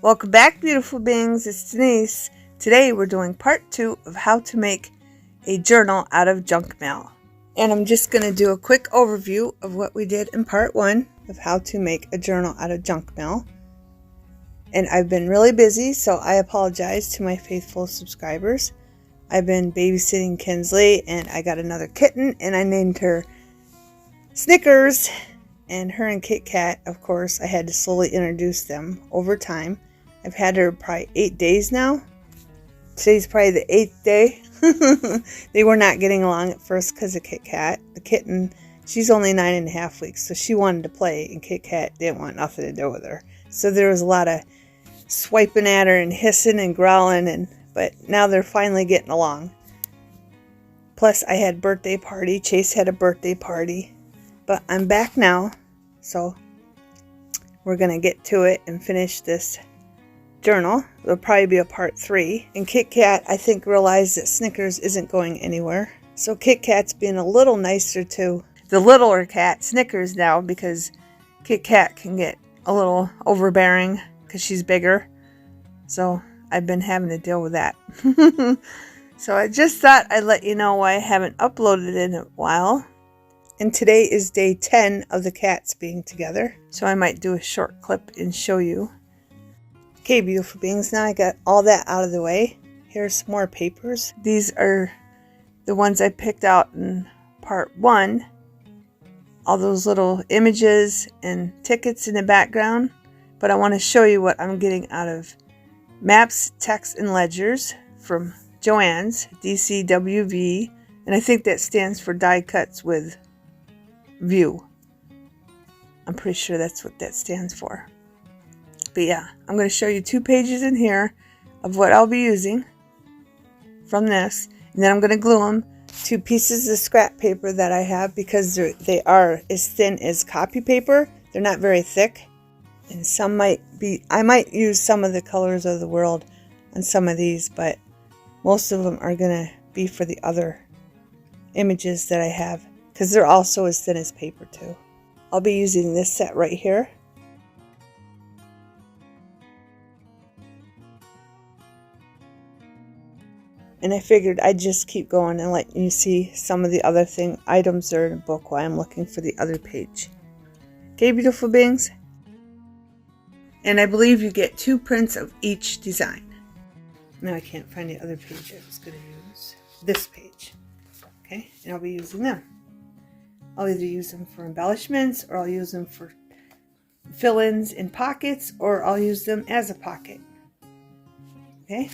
Welcome back, beautiful beings. It's Denise. Today we're doing part 2 of how to make a journal out of junk mail. And I'm just going to do a quick overview of what we did in part 1 of how to make a journal out of junk mail. And I've been really busy, so I apologize to my faithful subscribers. I've been babysitting Kinsley, and I got another kitten, and I named her Snickers. And her and Kit Kat, of course, I had to slowly introduce them over time. I've had her probably 8 days now. Today's probably the 8th day. They were not getting along at first because of Kit Kat. The kitten, she's only 9.5 weeks, so she wanted to play, and Kit Kat didn't want nothing to do with her. So there was a lot of swiping at her and hissing and growling, but now they're finally getting along. Plus, I had a birthday party. Chase had a birthday party. But I'm back now, so we're going to get to it and finish this journal. It'll probably be a part 3. And Kit Kat, I think, realized that Snickers isn't going anywhere. So Kit Kat's being a little nicer to the littler cat, Snickers, now, because Kit Kat can get a little overbearing because she's bigger. So I've been having to deal with that. So I just thought I'd let you know why I haven't uploaded in a while. And today is day 10 of the cats being together. So I might do a short clip and show you. Okay, beautiful beings, now I got all that out of the way. Here's some more papers. These are the ones I picked out in part 1. All those little images and tickets in the background. But I want to show you what I'm getting out of Maps, Text, and Ledgers from Joann's, DCWV. And I think that stands for Die Cuts with View. I'm pretty sure that's what that stands for. But yeah, I'm going to show you 2 pages in here of what I'll be using from this. And then I'm going to glue them to pieces of scrap paper that I have because they are as thin as copy paper. They're not very thick. And some might be, I might use some of the colors of the world on some of these, but most of them are going to be for the other images that I have, because they're also as thin as paper too. I'll be using this set right here. And I figured I'd just keep going and let you see some of the other items that are in the book while I'm looking for the other page. Okay, beautiful beings? And I believe you get 2 prints of each design. Now I can't find the other page I was going to use. This page. Okay, and I'll be using them. I'll either use them for embellishments, or I'll use them for fill-ins in pockets, or I'll use them as a pocket. Okay,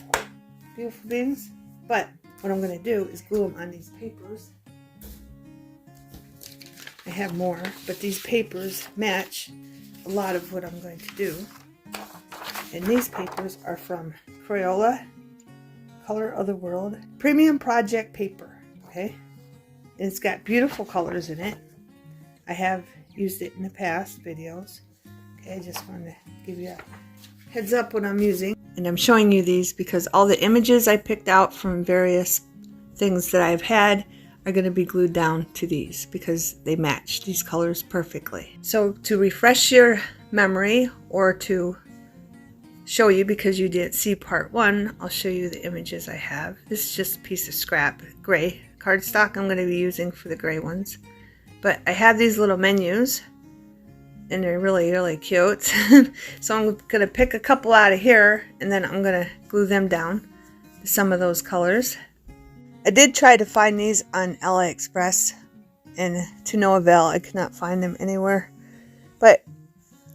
beautiful beings. But what I'm going to do is glue them on these papers. I have more, but these papers match a lot of what I'm going to do. And these papers are from Crayola, Color of the World, Premium Project Paper. Okay. And it's got beautiful colors in it. I have used it in the past videos. Okay, I just wanted to give you a heads up what I'm using. And I'm showing you these because all the images I picked out from various things that I've had are going to be glued down to these because they match these colors perfectly. So to refresh your memory, or to show you because you didn't see part 1, I'll show you the images I have. This is just a piece of scrap gray cardstock I'm going to be using for the gray ones. But I have these little menus, and they're really, really cute. So I'm going to pick a couple out of here, and then I'm going to glue them down to some of those colors. I did try to find these on AliExpress, and to no avail. I could not find them anywhere. But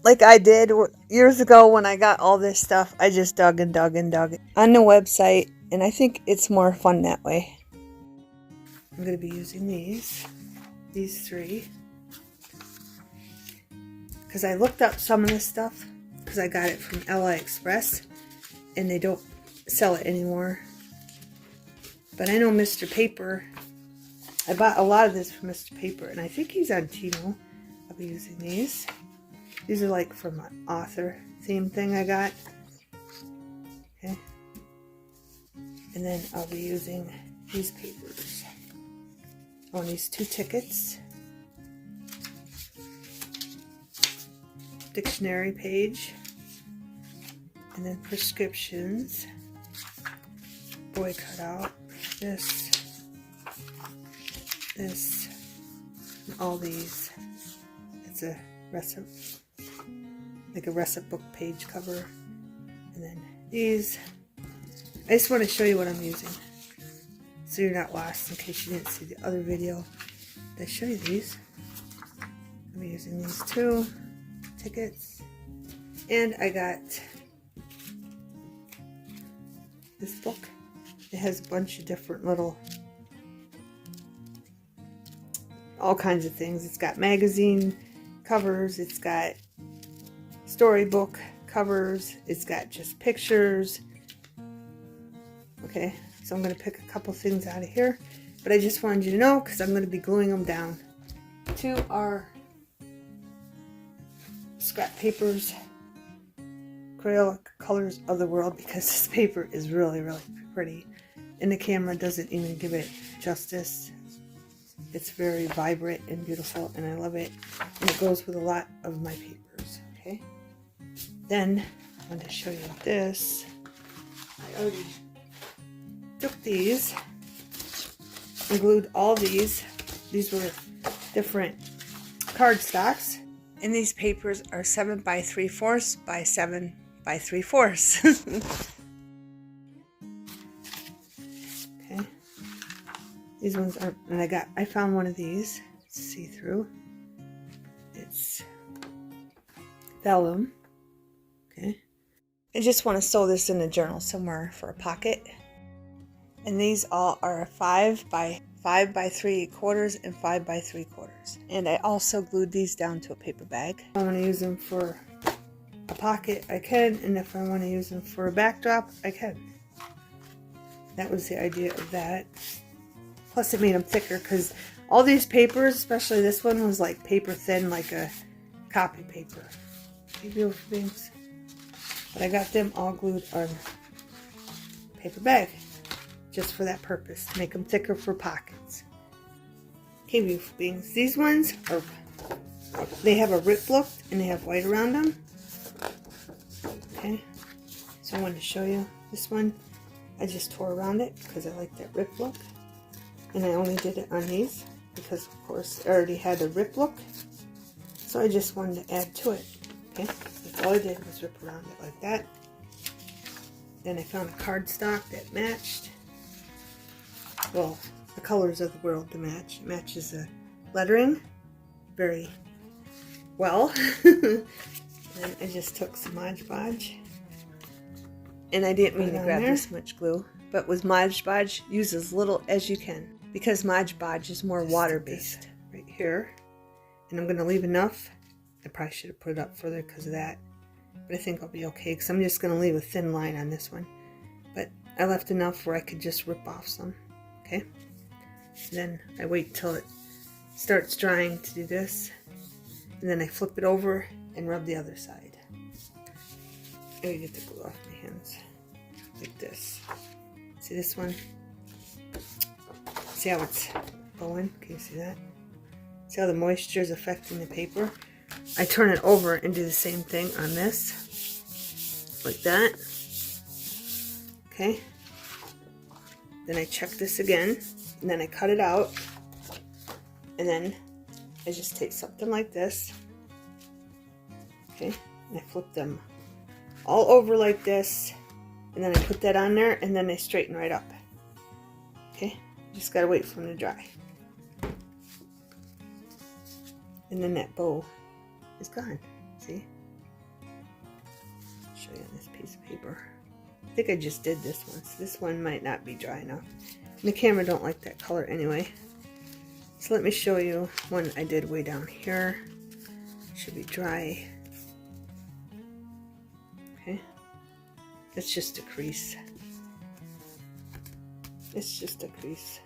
like I did years ago when I got all this stuff, I just dug and dug and dug on the website, and I think it's more fun that way. I'm going to be using these 3, because I looked up some of this stuff because I got it from AliExpress, and they don't sell it anymore. But I know Mr. Paper, I bought a lot of this from Mr. Paper, and I think he's on Timo. I'll be using these. These are like from an author theme thing I got. Okay. And then I'll be using these papers on these 2 tickets. Dictionary page. And then prescriptions, boy cutout, this, and all these. It's a recipe, like a recipe book page cover. And then these. I just want to show you what I'm using, so you're not lost in case you didn't see the other video. Did I show you these? I'm using these two tickets. And I got this book. It has a bunch of different little, all kinds of things. It's got magazine covers, it's got storybook covers, it's got just pictures. Okay, so I'm going to pick a couple things out of here, but I just wanted you to know because I'm going to be gluing them down to our scrap papers, acrylic colors of the world, because this paper is really, really pretty, and the camera doesn't even give it justice. It's very vibrant and beautiful, and I love it, and it goes with a lot of my papers. Okay, then I'm going to show you this. I already took these and glued all these. These were different cardstocks, and these papers are 7 by 3/4 by 7 by 3/4. Okay, these ones are, and I found one of these. It's see-through. It's vellum. Okay, I just want to sew this in a journal somewhere for a pocket. And these all are 5 by 3/4 and 5 by 3/4. And I also glued these down to a paper bag. If I want to use them for a pocket, I can, and if I want to use them for a backdrop, I can. That was the idea of that. Plus it made them thicker, because all these papers, especially this one, was like paper thin, like a copy paper. Beautiful things. But I got them all glued on paper bag, just for that purpose, to make them thicker for pockets. Okay, beautiful beings. These ones are, they have a rip look, and they have white around them. Okay, so I wanted to show you this one. I just tore around it because I like that rip look, and I only did it on these because, of course, I already had a rip look, so I just wanted to add to it. Okay, so all I did was rip around it like that. Then I found a cardstock that matched, well, the colors of the world to match. It matches the lettering very well. Then I just took some Mod Podge, and I didn't mean to grab this much glue, but with Mod Podge, use as little as you can, because Mod Podge is more water-based. Right here, and I'm going to leave enough. I probably should have put it up further because of that, but I think I'll be okay, because I'm just going to leave a thin line on this one. But I left enough where I could just rip off some. Okay, then I wait till it starts drying to do this, and then I flip it over and rub the other side. I gotta get the glue off my hands, like this. See this one? See how it's going? Can you see that? See how the moisture is affecting the paper? I turn it over and do the same thing on this, like that. Okay. Then I check this again, and then I cut it out, and then I just take something like this, okay, and I flip them all over like this, and then I put that on there, and then they straighten right up. Okay, just gotta wait for them to dry. And then that bow is gone, see? I'll show you on this piece of paper. I think I just did this one, so this one might not be dry enough. And the camera don't like that color anyway. So let me show you one I did way down here. Should be dry. Okay. It's just a crease. It's just a crease.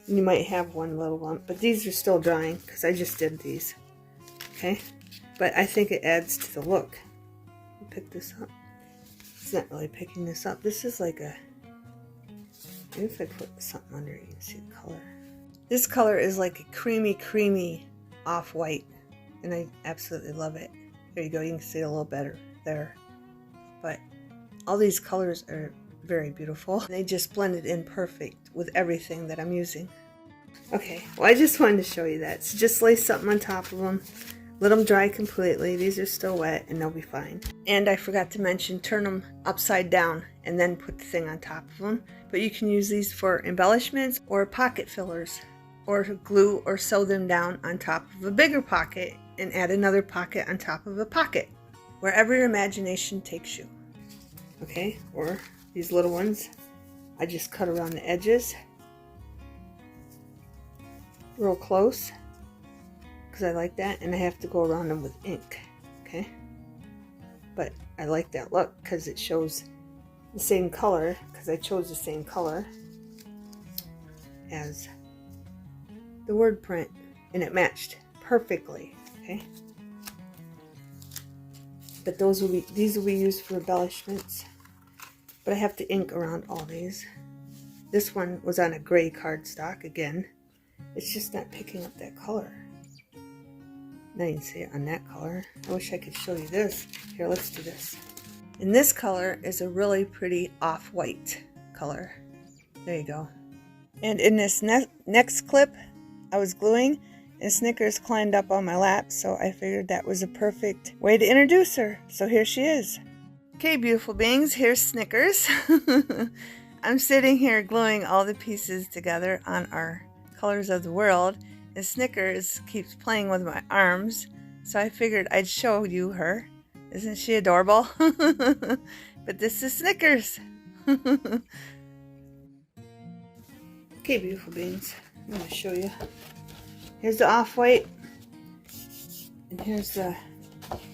And you might have one little lump, but these are still drying because I just did these. Okay. But I think it adds to the look. Pick this up. It's not really picking this up. This is like a, maybe if I put something under, you can see the color. This color is like a creamy off-white, and I absolutely love it. There you go, you can see it a little better there. But all these colors are very beautiful. They just blended in perfect with everything that I'm using. Okay, well I just wanted to show you that. So just lay something on top of them. Let them dry completely. These are still wet and they'll be fine. And I forgot to mention, turn them upside down and then put the thing on top of them. But you can use these for embellishments or pocket fillers, or glue or sew them down on top of a bigger pocket and add another pocket on top of a pocket, wherever your imagination takes you. Okay, or these little ones, I just cut around the edges real close because I like that, and I have to go around them with ink. Okay, but I like that look because it shows the same color, because I chose the same color as the word print and it matched perfectly. Okay, but these will be used for embellishments, but I have to ink around all these. This one was on a gray cardstock again. It's just not picking up that color. Now you can see it on that color. I wish I could show you this. Here, let's do this. And this color is a really pretty off-white color. There you go. And in this next clip, I was gluing, and Snickers climbed up on my lap, so I figured that was a perfect way to introduce her. So here she is. Okay, beautiful beings, here's Snickers. I'm sitting here gluing all the pieces together on our colors of the world, and Snickers keeps playing with my arms, so I figured I'd show you her. Isn't she adorable? But this is Snickers. Okay, beautiful beings, I'm going to show you. Here's the off-white, and here's the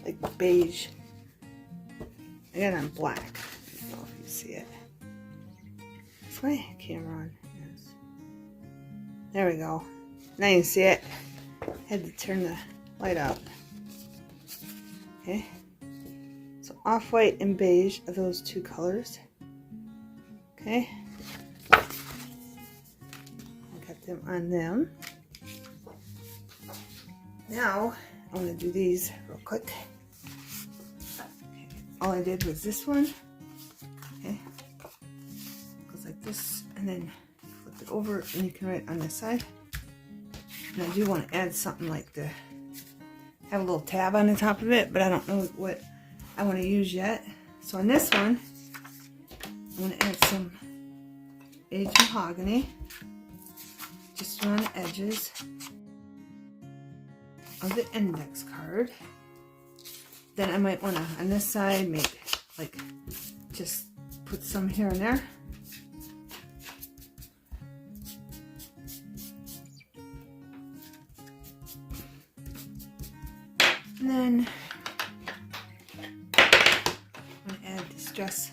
like beige. I got it on black. I don't know if you see it. Is my camera on? Yes. There we go. Now you can see it. Had to turn the light up. Okay. So off-white and beige are those two colors. Okay. I got them on them. Now I'm going to do these real quick. Okay. All I did was this one. Okay. Goes like this, and then flip it over, and you can write on this side. And I do want to add something like the have a little tab on the top of it, but I don't know what I want to use yet. So on this one, I'm going to add some aged mahogany just around the edges of the index card. Then I might want to, on this side, make like just put some here and there. And then I'm going to add Distress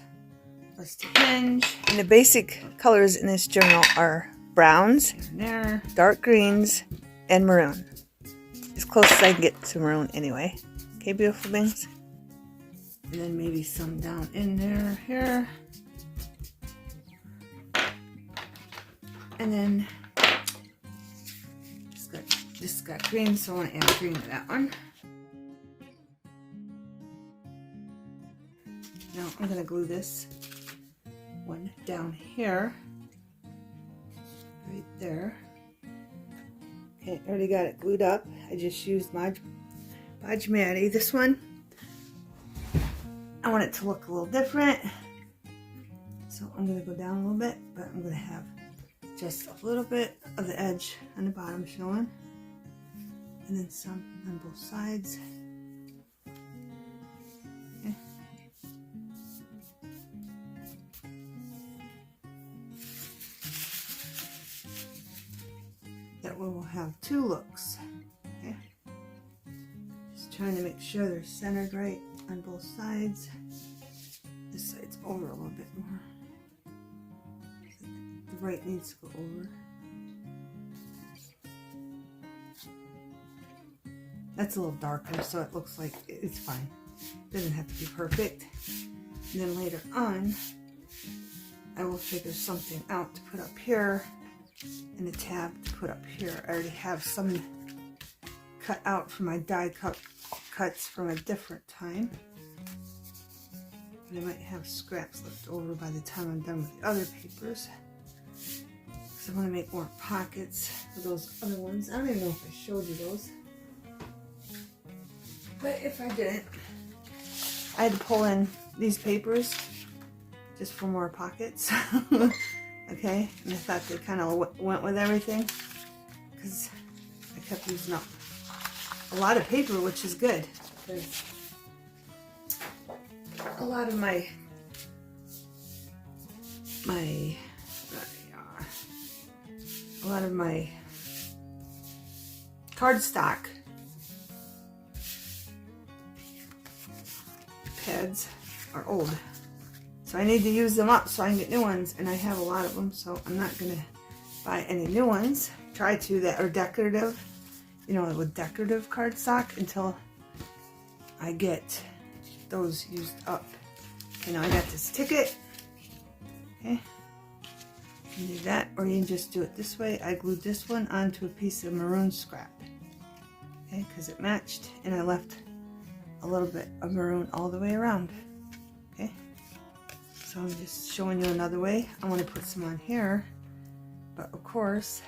Us to Hinge. And the basic colors in this journal are browns, there, dark greens, and maroon. As close as I can get to maroon anyway. Okay, beautiful beings? And then maybe some down in there, here. And then just got green, so I want to add green to that one. Now I'm going to glue this one down here, right there. Okay, I already got it glued up. I just used Mod Matty. This one, I want it to look a little different, so I'm going to go down a little bit, but I'm going to have just a little bit of the edge on the bottom showing, and then some on both sides. Okay. That way we'll have two looks. Okay. Just trying to make sure they're centered right on both sides. This side's over a little bit more. The right needs to go over. That's a little darker, so it looks like it's fine. Doesn't have to be perfect. And then later on, I will figure something out to put up here and a tab to put up here. I already have some cut out for my die cut cuts from a different time. And I might have scraps left over by the time I'm done with the other papers. Because I want to make more pockets for those other ones. I don't even know if I showed you those. But if I didn't, I had to pull in these papers just for more pockets. Okay, and I thought they kind of went with everything because I kept using up a lot of paper, which is good because a lot of my cardstock pads are old. So I need to use them up so I can get new ones, and I have a lot of them, so I'm not going to buy any new ones. Try to that are decorative, you know, with decorative cardstock until I get those used up. Okay, now I got this ticket. Okay, you do that, or you can just do it this way. I glued this one onto a piece of maroon scrap, okay, because it matched, and I left a little bit of maroon all the way around. Okay. So I'm just showing you another way. I want to put some on here, but of course,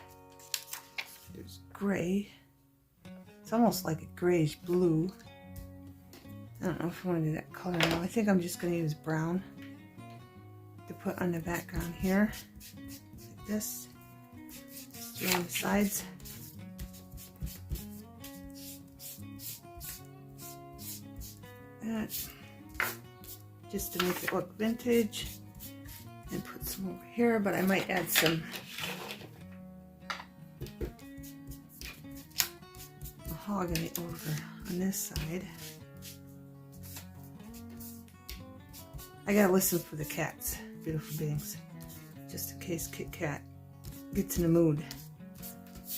there's gray. It's almost like a grayish blue. I don't know if I want to do that color now. I think I'm just going to use brown to put on the background here, like this. Just do on the sides. That. Just to make it look vintage, and put some over here, but I might add some mahogany over on this side. I gotta listen for the cats, beautiful beings, just in case Kit Kat gets in the mood.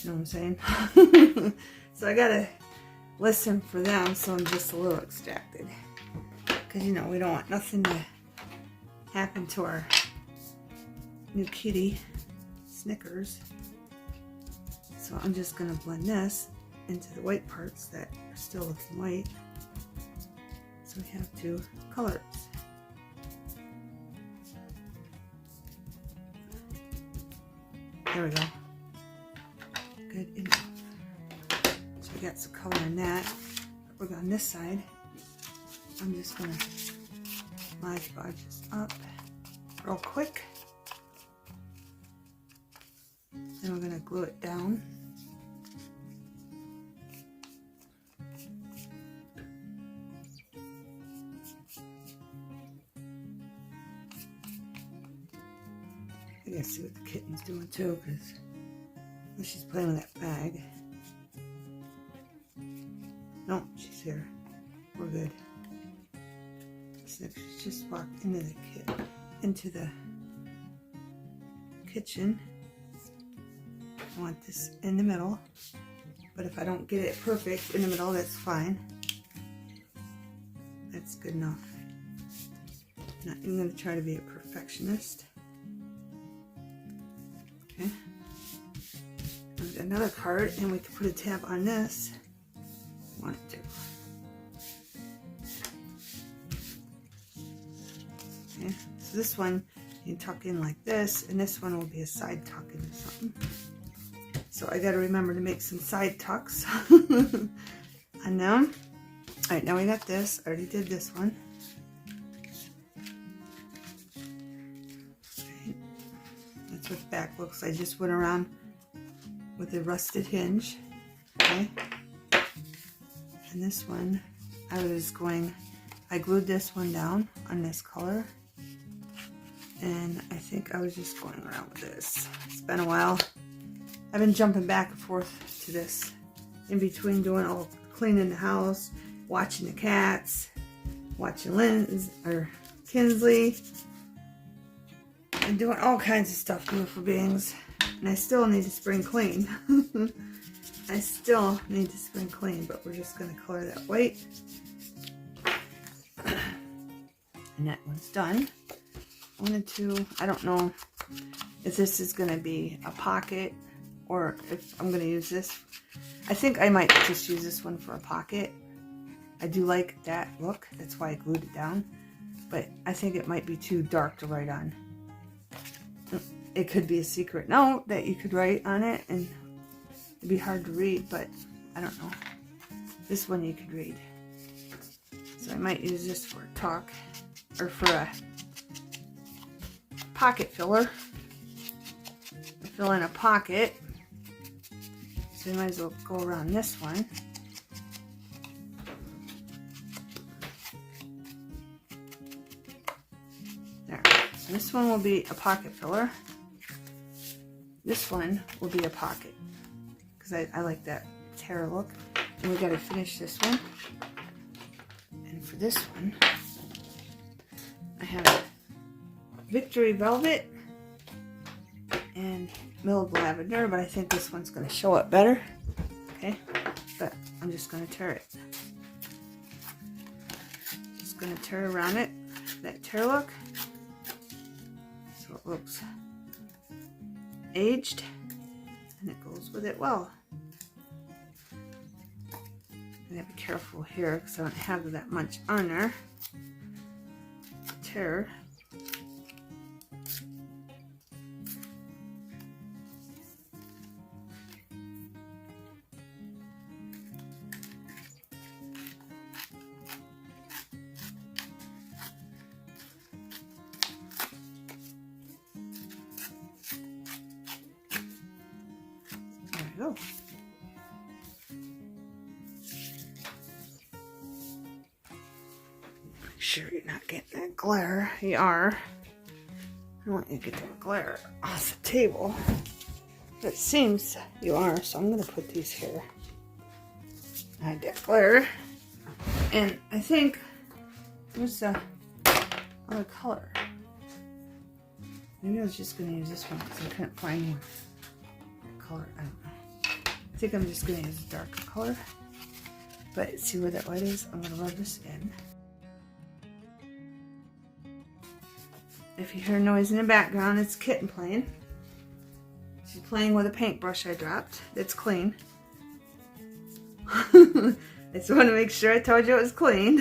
You know what I'm saying? So I gotta listen for them, so I'm just a little distracted. Because, you know, we don't want nothing to happen to our new kitty, Snickers. So I'm just going to blend this into the white parts that are still looking white. So we have two colors. There we go. Good enough. So we got some color in that. We're on this side. I'm just going to Mod Podge this up real quick. Then we're going to glue it down. I gotta see what the kitten's doing too, because she's playing with that bag. No, she's here. We're good. She just walked into the kitchen. I want this in the middle, but if I don't get it perfect in the middle, that's fine. That's good enough. Not even going to try to be a perfectionist. Okay. Another card, and we can put a tab on this. Want to. Okay, so this one you tuck in like this, and this one will be a side tuck into something. So I got to remember to make some side tucks on them. All right, now we got this. I already did this one. Okay. That's what the back looks. I just went around with a rusted hinge. Okay. And this one, I glued this one down on this color. And I think I was just going around with this. It's been a while. I've been jumping back and forth to this in between doing all cleaning the house, watching the cats, watching Kinsley, and doing all kinds of stuff, beautiful beings. And I still need to spring clean. I still need to spring clean, but we're just going to color that white. And that one's done. I don't know if this is going to be a pocket or if I'm going to use this. I think I might just use this one for a pocket. I do like that look. That's why I glued it down. But I think it might be too dark to write on. It could be a secret note that you could write on it, and it'd be hard to read, but I don't know. This one you could read. So I might use this for a talk, or for a pocket filler. Fill in a pocket. So you might as well go around this one. There. So this one will be a pocket filler. This one will be a pocket. Because I like that tear look. And we got to finish this one. And for this one, I have Victory Velvet and milled lavender, but I think this one's going to show up better. Okay, but I'm just going to tear it. Just going to tear around it, that tear look, so it looks aged, and it goes with it well. I gotta be careful here because I don't have that much on there. Tear. There we go. Make sure you're not getting that glare. You are. I don't want you to get that glare off the table. But it seems you are, so I'm going to put these here. Hide that glare. And I think there's the other color. Maybe I was just going to use this one because I couldn't find one color. I don't know. I think I'm just going to use a darker color. But see where that white is? I'm going to rub this in. If you hear noise in the background, it's Kitten playing. She's playing with a paintbrush I dropped. It's clean. I just want to make sure I told you it was clean.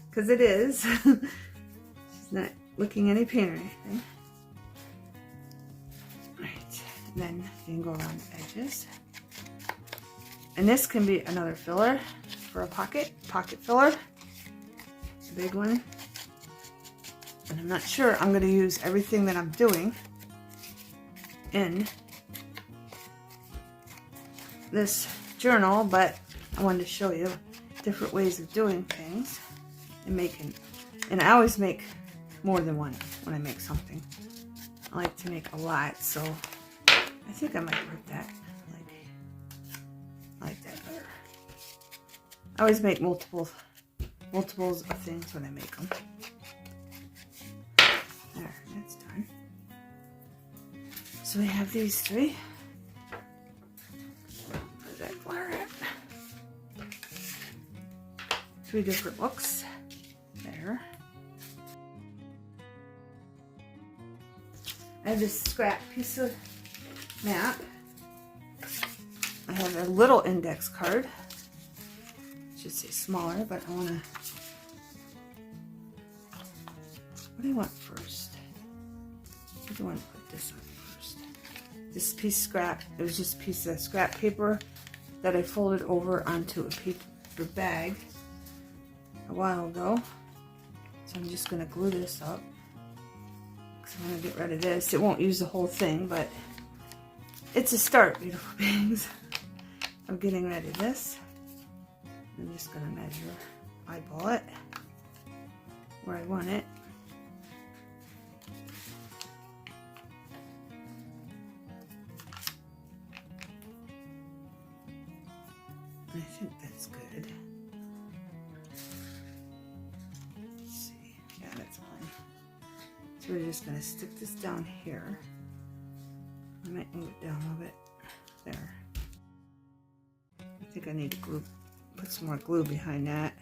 Because it is. She's not licking any paint or anything. Alright, and then you can go around the edges. And this can be another filler for a pocket filler. A big one. And I'm not sure I'm going to use everything that I'm doing in this journal, but I wanted to show you different ways of doing things and making. And I always make more than one when I make something. I like to make a lot, so I think I might put that like that better. I always make multiples of things when I make them. There, that's done. So we have these three. Where's that flare at? 3 different looks. There. I have this scrap piece of map. I have a little index card. It should say smaller, but I want to... What do you want first? I do want to put this on first. This piece of scrap, it was just a piece of scrap paper that I folded over onto a paper bag a while ago. So I'm just going to glue this up. Because I'm going to get rid of this. It won't use the whole thing, but it's a start, beautiful beings. I'm getting rid of this. I'm just going to measure, eyeball it where I want it. I think that's good. Let's see. Yeah, that's fine. So we're just going to stick this down here. I might move it down a little bit. There. I think I need to put some more glue behind that.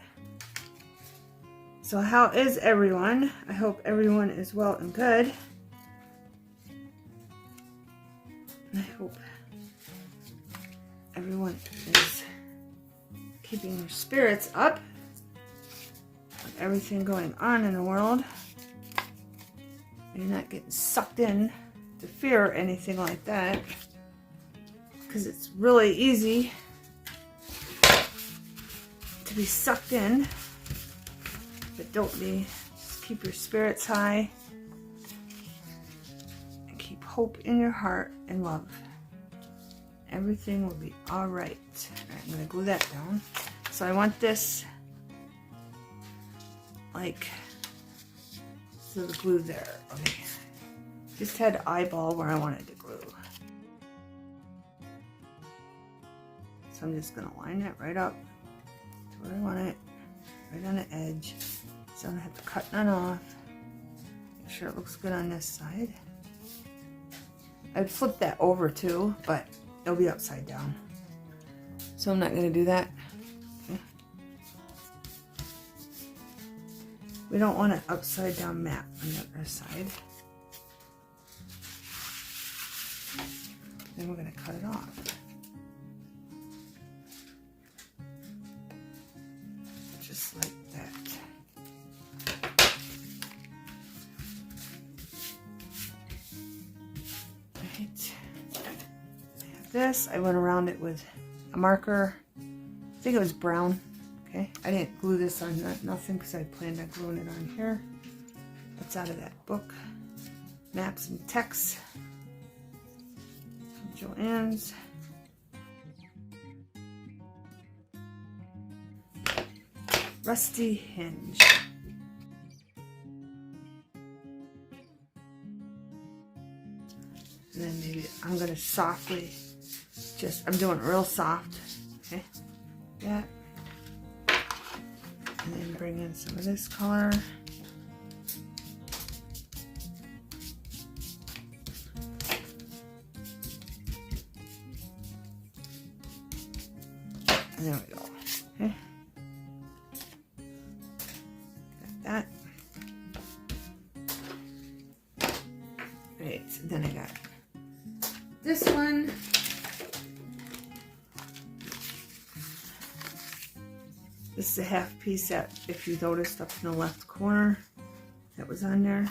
So how is everyone? I hope everyone is well and good. And I hope everyone is keeping their spirits up everything going on in the world. And you're not getting sucked in to fear or anything like that. Because it's really easy to be sucked in. But don't be. Just keep your spirits high. And keep hope in your heart and love. Everything will be alright. Alright, I'm going to glue that down. So I want this like, so the glue there. Okay. Just had to eyeball where I wanted to glue. So I'm just going to line that right up to where I want it. Right on the edge. So I'm going to have to cut none off. Make sure it looks good on this side. I'd flip that over too, but it'll be upside down. So I'm not going to do that. Okay. We don't want an upside down map on the other side. Then we're going to cut it off. Just like that. Right. I have this. I went around it with a marker. I think it was brown. Okay. I didn't glue this on nothing because I planned on gluing it on here. It's out of that book. Maps and Texts. From Joann's. Rusty hinge. And then maybe I'm going to softly, I'm doing it real soft. Okay. Yeah. And then bring in some of this color. And there we go. Okay. Got that. Right, so then I got this one. This is a half piece that, if you noticed up in the left corner, that was on there.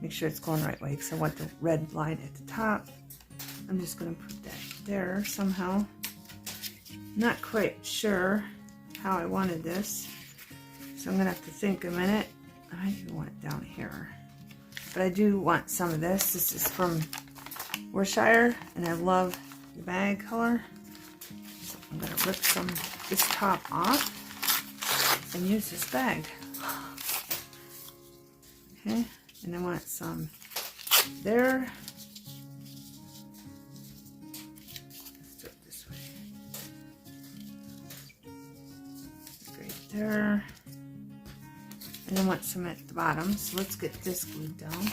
Make sure it's going the right way because I want the red line at the top. I'm just going to put that there somehow. Not quite sure how I wanted this, so I'm going to have to think a minute. I even want it down here. But I do want some of this. This is from Worcestershire, and I love the bag color. So I'm going to rip this top off and use this bag. Okay, and I want some there. Let's do it this way. Right there. And I want some at the bottom, so let's get this glued down.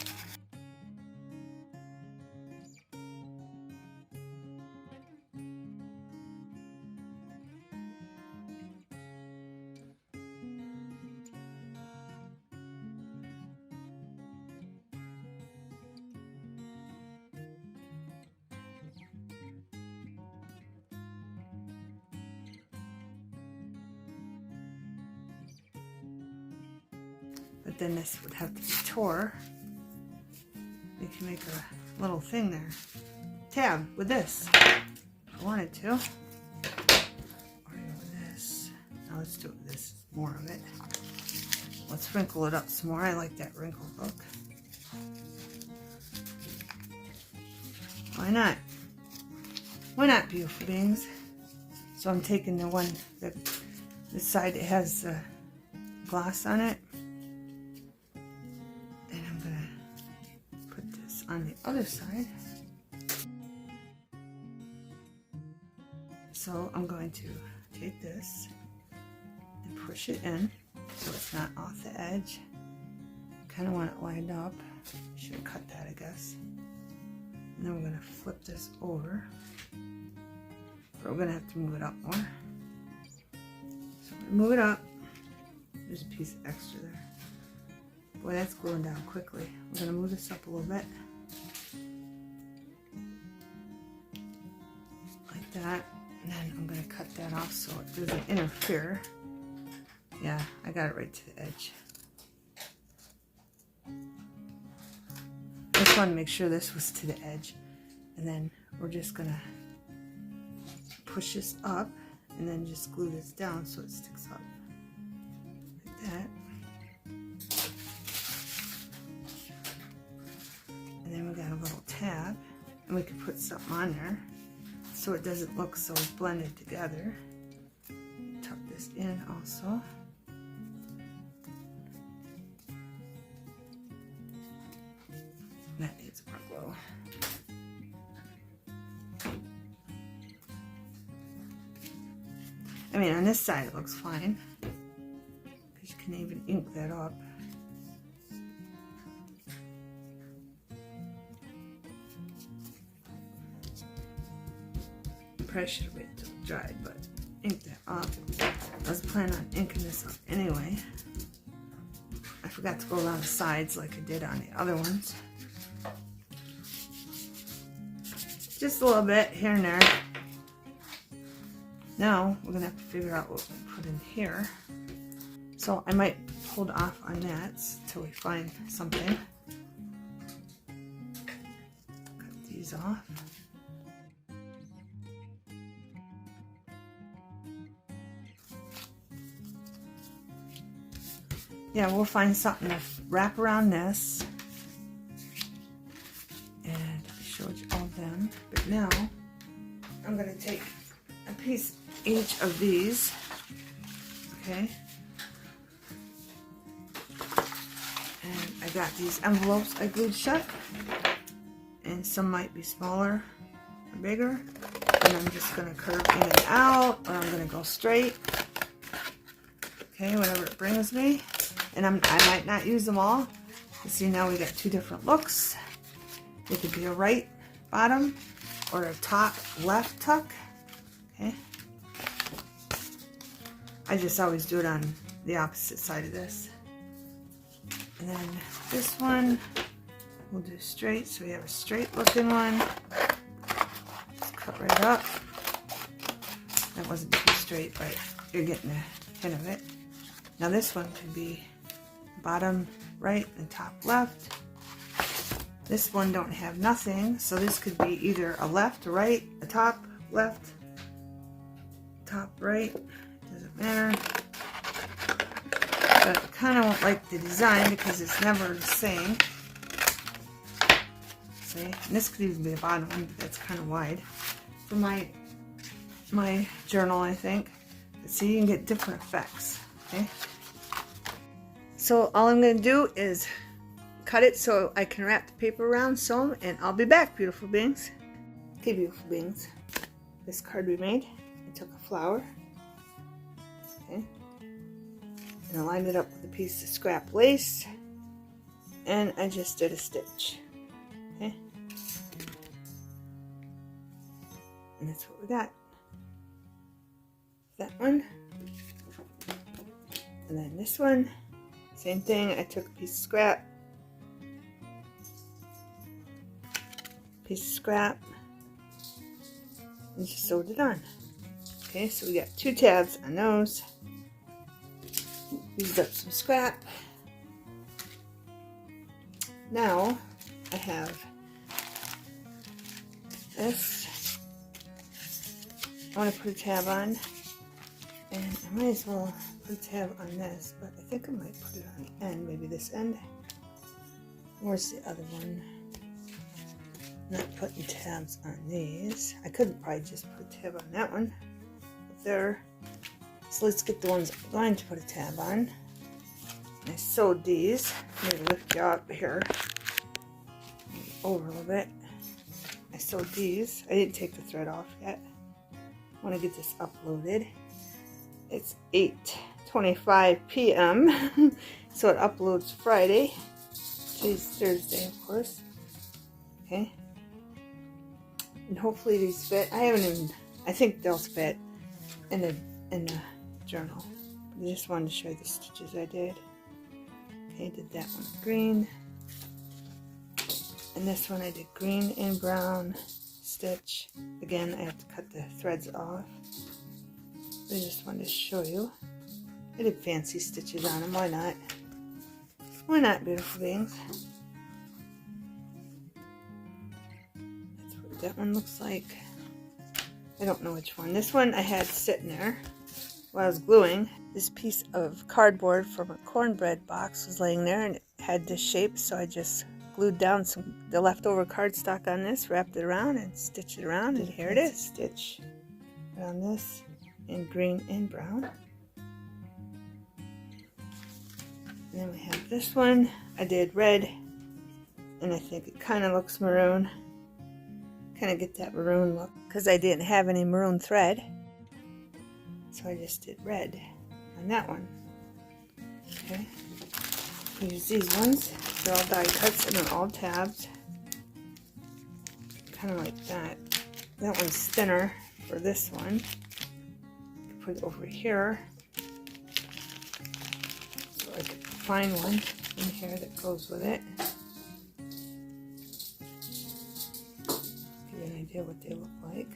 But then this would have to be tore. You can make a little thing there. Tab with this. If I wanted to. Or with this. Now let's do it with this. More of it. Let's wrinkle it up some more. I like that wrinkled look. Why not? Why not, beautiful beings? So I'm taking the one, the side that has the gloss on it. On the other side. So I'm going to take this and push it in so it's not off the edge. Kind of want it lined up. Should have cut that, I guess. And then we're going to flip this over. But we're going to have to move it up more. So I'm going to move it up. There's a piece of extra there. Boy, that's gluing down quickly. We're going to move this up a little bit. Like that. And then I'm going to cut that off so it doesn't interfere. Yeah, I got it right to the edge. I just want to make sure this was to the edge. And then we're just gonna push this up and then just glue this down so it sticks up. Like that. And then we got a little tab, and we can put something on there so it doesn't look so blended together. Tuck this in also. That needs more glue. I mean, on this side it looks fine, because you can even ink that up. Probably should have waited until it dried, but ink that up. I was planning on inking this up anyway. I forgot to go around the sides like I did on the other ones. Just a little bit here and there. Now we're gonna have to figure out what we put in here. So I might hold off on that until we find something. Cut these off. Yeah, we'll find something to wrap around this. And I showed you all of them. But now I'm going to take a piece each of these. Okay. And I got these envelopes I glued shut. And some might be smaller or bigger. And I'm just going to curve in and out, or I'm going to go straight. Okay, whatever it brings me. And I might not use them all. You see, now we got two different looks. It could be a right bottom or a top left tuck. Okay. I just always do it on the opposite side of this. And then this one we'll do straight, so we have a straight looking one. Just cut right up. That wasn't too straight, but you're getting a hint of it. Now this one could be bottom right and top left. This one don't have nothing, so this could be either a left, a right, a top, left, top, right, doesn't matter. But I kind of won't like the design because it's never the same. See, and this could even be the bottom one, but that's kind of wide for my journal, I think. But see, you can get different effects. Okay. So all I'm going to do is cut it so I can wrap the paper around, sew them, and I'll be back, beautiful beings. Okay, beautiful beings. This card we made, I took a flower, okay, and I lined it up with a piece of scrap lace, and I just did a stitch, okay, and that's what we got. That one, and then this one. Same thing, I took a piece of scrap, and just sewed it on. Okay, so we got two tabs on those. Used up some scrap. Now I have this. I want to put a tab on, and I might as well put a tab on this, but I think I might put it on the end, maybe this end. Where's the other one? Not putting tabs on these. I could probably just put a tab on that one up there. So let's get the ones I'm going to put a tab on. I sewed these. I'm going to lift you up here over a little bit. I sewed these. I didn't take the thread off yet. I want to get this uploaded. It's 8:25 p.m. so it uploads Friday. Today's Thursday, of course. Okay. And hopefully these fit. I think they'll fit in the journal. I just wanted to show you the stitches I did. Okay, did that one green. And this one I did green and brown stitch. Again, I have to cut the threads off. I just wanted to show you. I did fancy stitches on them. Why not? Why not, beautiful beings? That's what that one looks like. I don't know which one. This one I had sitting there while I was gluing. This piece of cardboard from a cornbread box was laying there and it had this shape, so I just glued down the leftover cardstock on this, wrapped it around and stitched it around, and here it is. Stitch around this in green and brown. And then we have this one. I did red, and I think it kind of looks maroon. Kind of get that maroon look because I didn't have any maroon thread, so I just did red on that one. Okay, use these ones. They're all die cuts and they're all tabs, kind of like that. That one's thinner for this one. Put it over here so I could find one in here that goes with it. Give you an idea what they look like.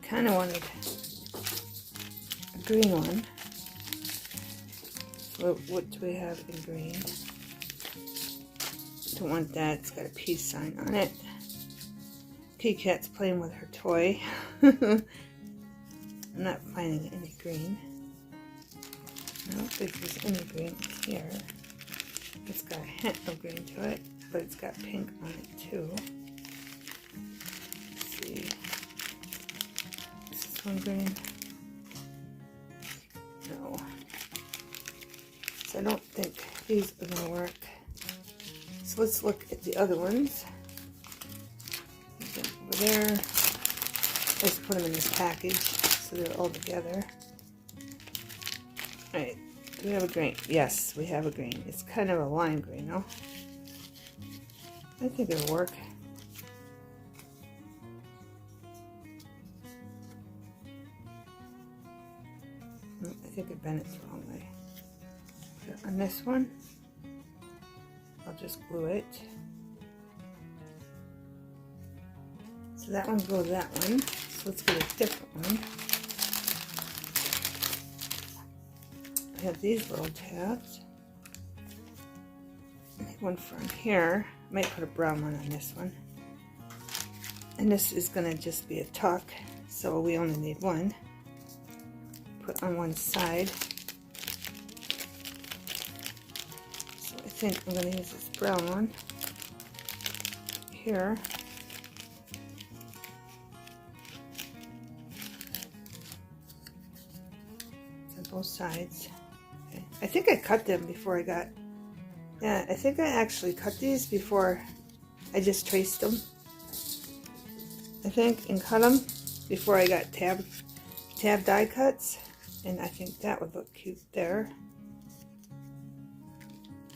Kind of wanted a green one. So what do we have in green? Don't want that. It's got a peace sign on it. P-Cat's playing with her toy. I'm not finding any green. I don't think there's any green here. It's got a hint of green to it, but it's got pink on it too. Let's see. Is this one green? No. So I don't think these are going to work. So let's look at the other ones. Over there. Let's put them in this package so they're all together. Alright, do we have a green? Yes, we have a green. It's kind of a lime green, though. I think it'll work. I think I bent it the wrong way. Put it on this one. I'll just glue it. So that one goes that one. So let's get a different one. I have these little tabs. One from here. I might put a brown one on this one. And this is going to just be a tuck, so we only need one. Put on one side. So I think I'm going to use this brown one here. On both sides. Okay. I think I cut them before I got. Yeah, I think I actually cut these before I just traced them. I think, and cut them before I got tab die cuts, and I think that would look cute there.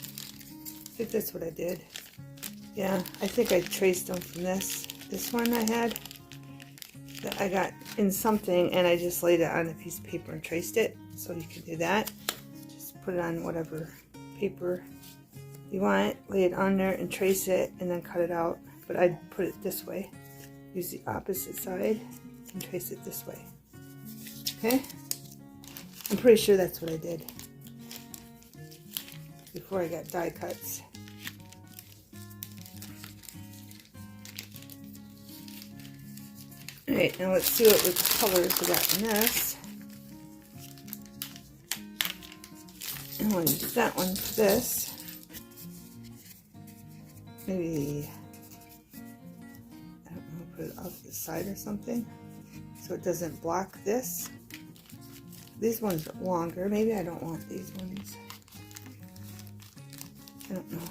I think that's what I did. Yeah, I think I traced them from this one I had that I got in something, and I just laid it on a piece of paper and traced it. So you can do that. Just put it on whatever paper you want, lay it on there and trace it, and then cut it out. But I'd put it this way. Use the opposite side and trace it this way. Okay? I'm pretty sure that's what I did before I got die cuts. Alright, now let's see what colors we got in this. And we'll use that one for this. Maybe, I don't know, put it off the side or something so it doesn't block this. These ones are longer. Maybe I don't want these ones. I don't know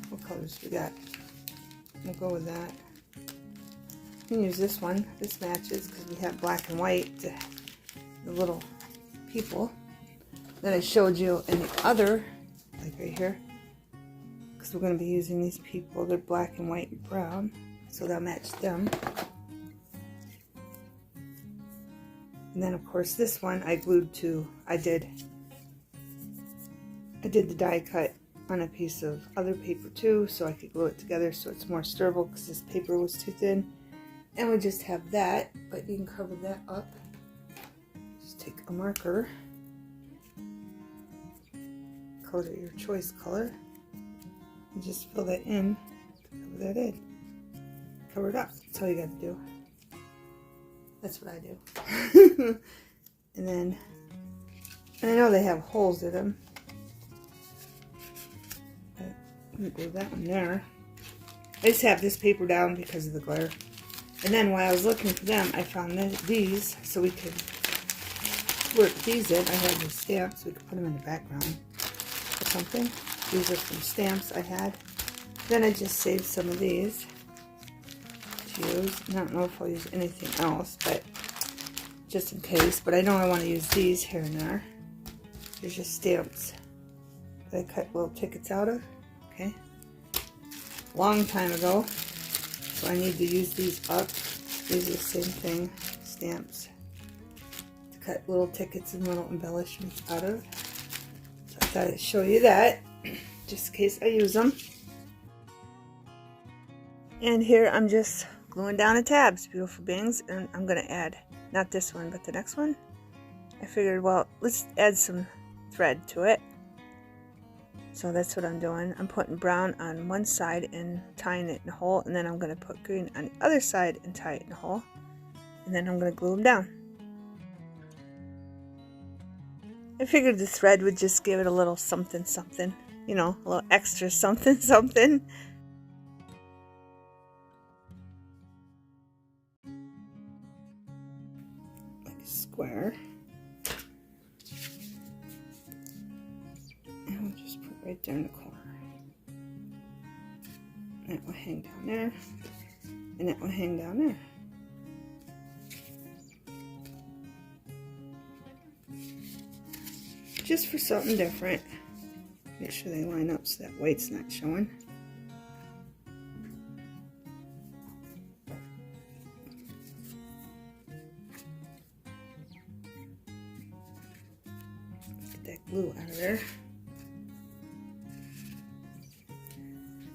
what colors we got. We'll go with that. You can use this one. This matches because we have black and white, the little people that I showed you in the other, like right here. Because we're going to be using these people. They're black and white and brown, so they'll match them. And then of course this one I glued to, I did the die cut on a piece of other paper too, so I could glue it together so it's more durable because this paper was too thin. And we just have that, but you can cover that up take a marker, color your choice color, and just fill that in, cover that in, cover it up. That's all you got to do. That's what I do. And then, and I know they have holes in them. But I'm gonna glue that one there. I just have this paper down because of the glare. And then while I was looking for them, I found these, so we could work these in. I had these stamps, so we could put them in the background or something. These are some stamps I had. Then I just saved some of these to use. I don't know if I'll use anything else, but just in case. But I know I want to use these here and there. They're just stamps that I cut little tickets out of. Okay. Long time ago. So I need to use these up. These are the same thing. Stamps. To cut little tickets and little embellishments out of. So I thought I'd show you that. Just in case I use them. And here I'm just gluing down the tabs, beautiful beings, and I'm going to add, not this one, but the next one. I figured, well, let's add some thread to it. So that's what I'm doing. I'm putting brown on one side and tying it in a hole, and then I'm going to put green on the other side and tie it in a hole. And then I'm going to glue them down. I figured the thread would just give it a little something something, you know, a little extra something something. Square, and we'll just put it right there in the corner. That will hang down there, and that will hang down there. Just for something different. Make sure they line up so that white's not showing. That glue out of there.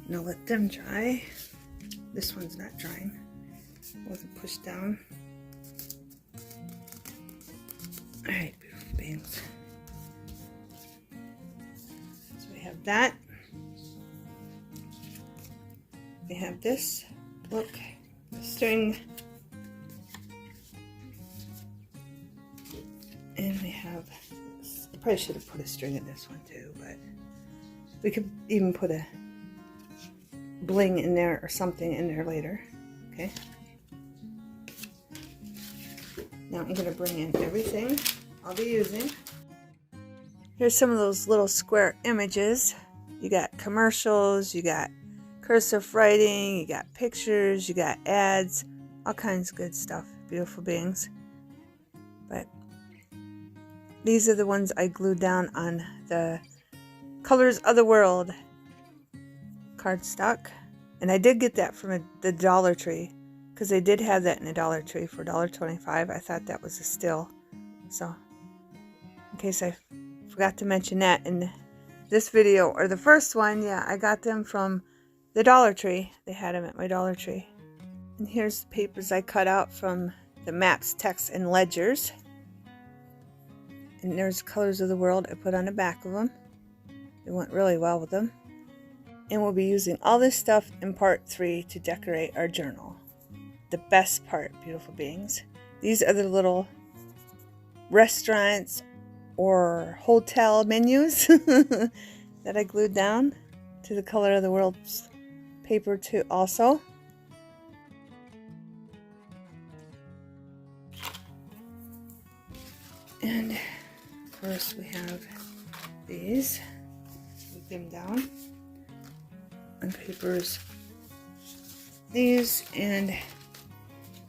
Now let them dry. This one's not drying. It wasn't pushed down. Alright, beautiful beings. So we have that. We have this. Look, the string. And we have this. I probably should have put a string in this one too, but we could even put a bling in there or something in there later. Okay. Now I'm going to bring in everything I'll be using. Here's some of those little square images. You got commercials, you got cursive writing, you got pictures, you got ads, all kinds of good stuff, beautiful beings. But these are the ones I glued down on the Colors of the World cardstock. And I did get that from the Dollar Tree, because they did have that in the Dollar Tree for $1.25. I thought that was a steal. So, in case I forgot to mention that in this video, or the first one, yeah, I got them from the Dollar Tree. They had them at my Dollar Tree. And here's the papers I cut out from the maps, text, and ledgers. And there's Colors of the World I put on the back of them. It went really well with them. And we'll be using all this stuff in part 3 to decorate our journal. The best part, beautiful beings. These are the little restaurants or hotel menus that I glued down to the Color of the World paper too also. And of course we have these. Glue them down on papers. These and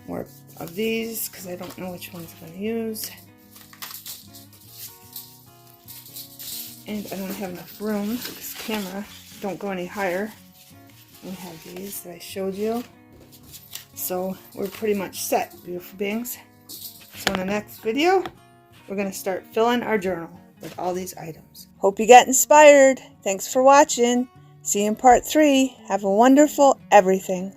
more of these because I don't know which one's I'm going to use. And I don't have enough room. This camera don't go any higher. We have these that I showed you. So we're pretty much set, beautiful beings. So in the next video, we're going to start filling our journal with all these items. Hope you got inspired. Thanks for watching. See you in part 3. Have a wonderful everything.